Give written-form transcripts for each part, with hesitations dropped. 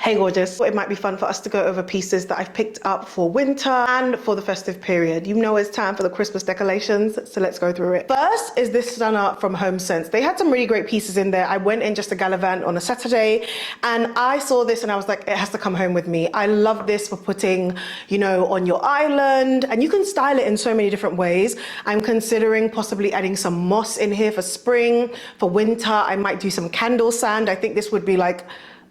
Hey gorgeous, it might be fun for us to go over pieces that I've picked up for winter and for the festive period. You know it's time for the Christmas decorations, so let's go through it. First is this stunner from HomeSense. They had some really great pieces in there. I went in just to gallivant on a Saturday and I saw this and I was like, it has to come home with me. I love this for putting, you know, on your island, and you can style it in so many different ways. I'm considering possibly adding some moss in here for spring. For winter, I might do some candle sand. I think this would be like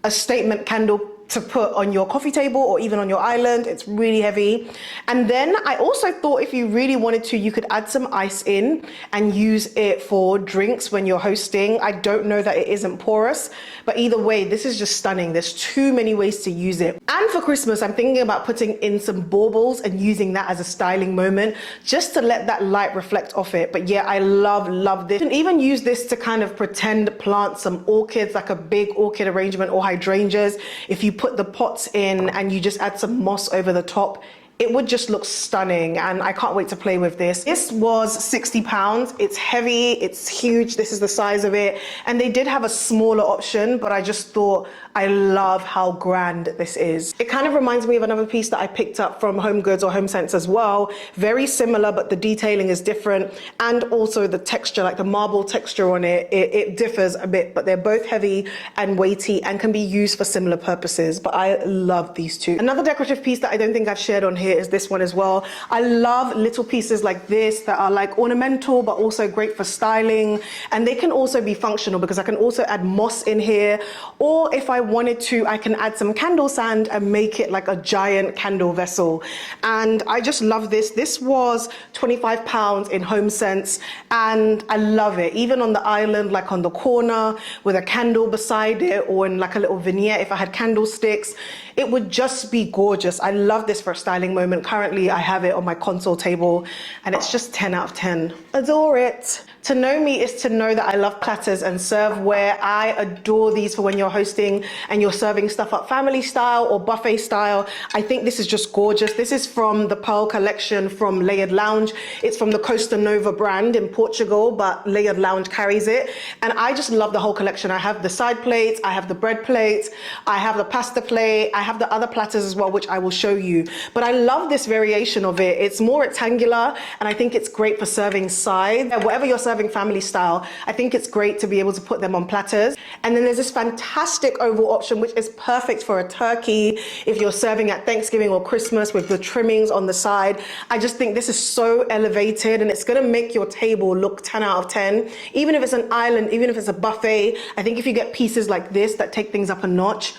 a statement candle to put on your coffee table or even on your island. It's really heavy. And then I also thought if you really wanted to, you could add some ice in and use it for drinks when you're hosting. I don't know that it isn't porous, but either way, this is just stunning. There's too many ways to use it. And for Christmas, I'm thinking about putting in some baubles and using that as a styling moment, just to let that light reflect off it. But yeah, I love this. You can even use this to kind of pretend plant some orchids, like a big orchid arrangement or hydrangeas. If you put the pots in and you just add some moss over the top, it would just look stunning, and I can't wait to play with this. This was £60. It's heavy, it's huge. This is the size of it. And they did have a smaller option, but I just thought, I love how grand this is. It kind of reminds me of another piece that I picked up from Home Goods or HomeSense as well. Very similar, but the detailing is different. And also the texture, like the marble texture on it, it differs a bit, but they're both heavy and weighty and can be used for similar purposes. But I love these two. Another decorative piece that I don't think I've shared on here is this one as well. I love little pieces like this that are like ornamental, but also great for styling. And they can also be functional because I can also add moss in here. Or if I wanted to, I can add some candle sand and make it like a giant candle vessel. And I just love this. This was £25 in HomeSense and I love it. Even on the island, like on the corner with a candle beside it, or in like a little vignette if I had candlesticks, it would just be gorgeous. I love this for a styling moment. Currently, I have it on my console table and it's just 10 out of 10. Adore it. To know me is to know that I love platters and serveware. I adore these for when you're hosting and you're serving stuff up family style or buffet style. I think this is just gorgeous. This is from the Pearl collection from Layered Lounge. It's from the Costa Nova brand in Portugal, but Layered Lounge carries it. And I just love the whole collection. I have the side plates, I have the bread plates, I have the pasta plate, I have the other platters as well, which I will show you. But I love this variation of it. It's more rectangular and I think it's great for serving sides. Whatever you're serving family style, I think it's great to be able to put them on platters. And then there's this fantastic oval option, which is perfect for a turkey if you're serving at Thanksgiving or Christmas with the trimmings on the side. I just think this is so elevated and it's gonna make your table look 10 out of 10. Even if it's an island, even if it's a buffet, I think if you get pieces like this that take things up a notch,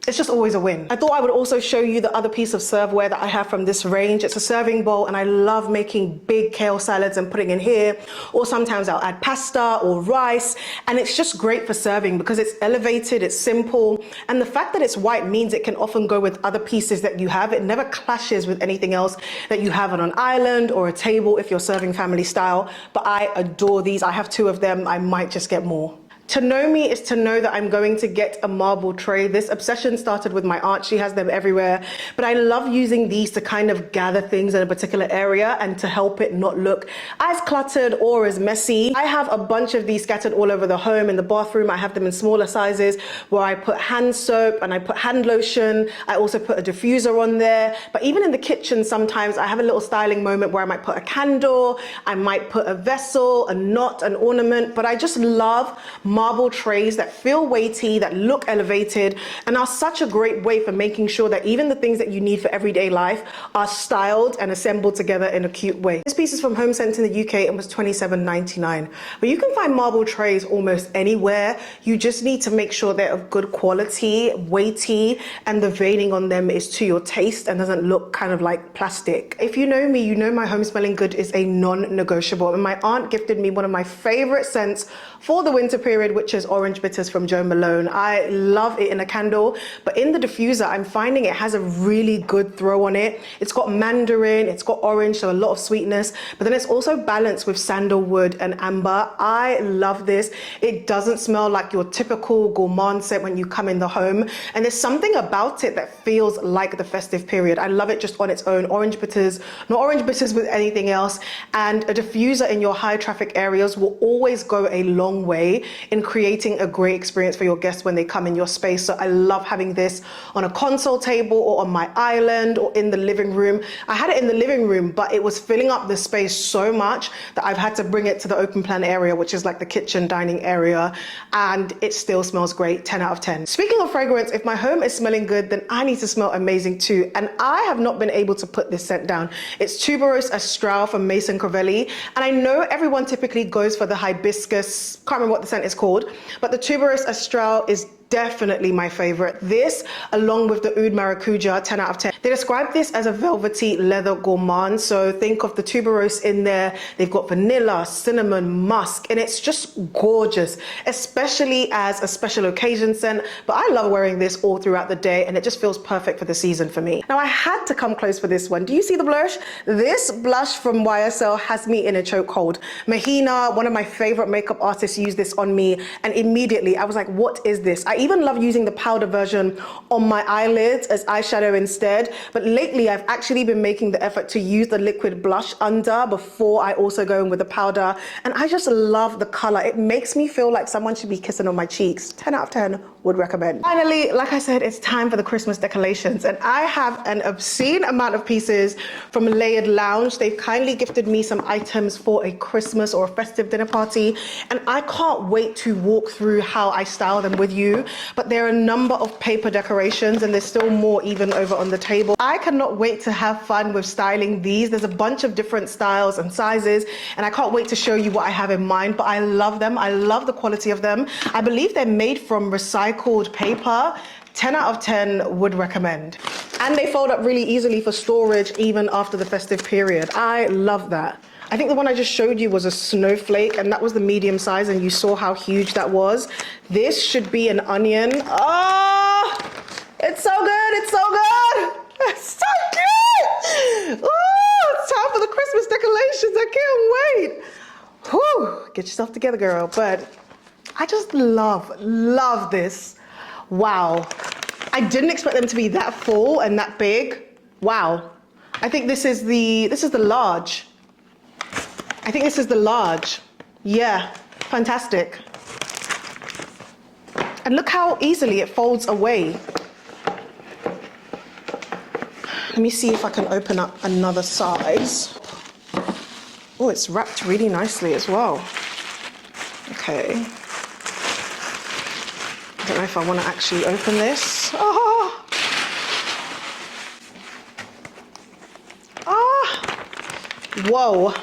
it's just always a win. I thought I would also show you the other piece of serveware that I have from this range. It's a serving bowl and I love making big kale salads and putting in here. Or sometimes I'll add pasta or rice. And it's just great for serving because it's elevated, it's simple. And the fact that it's white means it can often go with other pieces that you have. It never clashes with anything else that you have on an island or a table if you're serving family style. But I adore these. I have 2 of them. I might just get more. To know me is to know that I'm going to get a marble tray. This obsession started with my aunt. She has them everywhere. But I love using these to kind of gather things in a particular area and to help it not look as cluttered or as messy. I have a bunch of these scattered all over the home. In the bathroom, I have them in smaller sizes where I put hand soap and I put hand lotion. I also put a diffuser on there. But even in the kitchen, sometimes I have a little styling moment where I might put a candle, I might put a vessel, a knot, an ornament. But I just love marble trays that feel weighty, that look elevated, and are such a great way for making sure that even the things that you need for everyday life are styled and assembled together in a cute way. This piece is from HomeSense in the UK and was £27.99. But you can find marble trays almost anywhere. You just need to make sure they're of good quality, weighty, and the veining on them is to your taste and doesn't look kind of like plastic. If you know me, you know my home smelling good is a non-negotiable. And my aunt gifted me one of my favorite scents for the winter period, which is Orange Bitters from Malone. I love it in a candle, but in the diffuser, I'm finding it has a really good throw on it. It's got mandarin, it's got orange, so a lot of sweetness, but then it's also balanced with sandalwood and amber. I love this. It doesn't smell like your typical gourmand scent when you come in the home, and there's something about it that feels like the festive period. I love it just on its own. Orange bitters, not orange bitters with anything else, and a diffuser in your high traffic areas will always go a long way in creating a great experience for your guests when they come in your space. So I love having this on a console table or on my island or in the living room. I had it in the living room, but it was filling up the space so much that I've had to bring it to the open plan area, which is like the kitchen dining area, and it still smells great. 10 out of 10. Speaking of fragrance, if my home is smelling good, then I need to smell amazing too, and I have not been able to put this scent down. It's Tuberose Astral from Mason Crivelli, and I know everyone typically goes for the hibiscus, can't remember what the scent is called, but the Tuberose Astral is definitely my favorite. This, along with the Oud Maracuja, 10 out of 10. They describe this as a velvety leather gourmand. So think of the tuberose in there. They've got vanilla, cinnamon, musk, and it's just gorgeous, especially as a special occasion scent. But I love wearing this all throughout the day, and it just feels perfect for the season for me. Now, I had to come close for this one. Do you see the blush? This blush from YSL has me in a chokehold. Mahina, one of my favorite makeup artists, used this on me, and immediately I was like, what is this? I even love using the powder version on my eyelids as eyeshadow instead, but lately I've actually been making the effort to use the liquid blush under before I also go in with the powder, and I just love the color. It makes me feel like someone should be kissing on my cheeks. 10 out of 10, would recommend. Finally, like I said, it's time for the Christmas decorations, and I have an obscene amount of pieces from Layered Lounge. They've kindly gifted me some items for a Christmas or a festive dinner party, and I can't wait to walk through how I style them with you. But there are a number of paper decorations, and there's still more even over on the table. I cannot wait to have fun with styling these. There's a bunch of different styles and sizes, and I can't wait to show you what I have in mind, but I love them. I love the quality of them. I believe they're made from recycled paper. 10 out of 10 would recommend. And they fold up really easily for storage even after the festive period. I love that. I think the one I just showed you was a snowflake, and that was the medium size, and you saw how huge that was. This should be an onion. Oh, it's so good, it's so good. It's so good. Oh, it's time for the Christmas decorations. I can't wait. Whew, get yourself together, girl. But I just love this. Wow. I didn't expect them to be that full and that big. Wow. I think this is the large. I think this is the large. Yeah, fantastic. And look how easily it folds away. Let me see if I can open up another size. Oh, it's wrapped really nicely as well. Okay. I don't know if I want to actually open this. Oh. Ah. Whoa.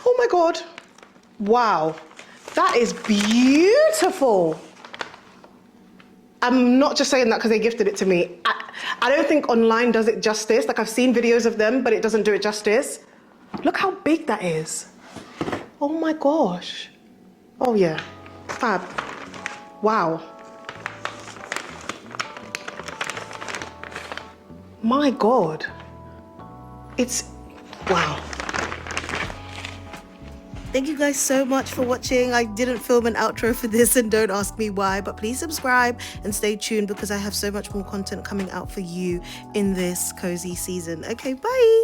Oh my God. Wow. That is beautiful. I'm not just saying that because they gifted it to me. I don't think online does it justice. Like, I've seen videos of them, but it doesn't do it justice. Look how big that is. Oh my gosh. Oh yeah, fab. Wow. My God. It's, wow. Thank you guys so much for watching. I didn't film an outro for this, and don't ask me why, but please subscribe and stay tuned because I have so much more content coming out for you in this cozy season. Okay, bye.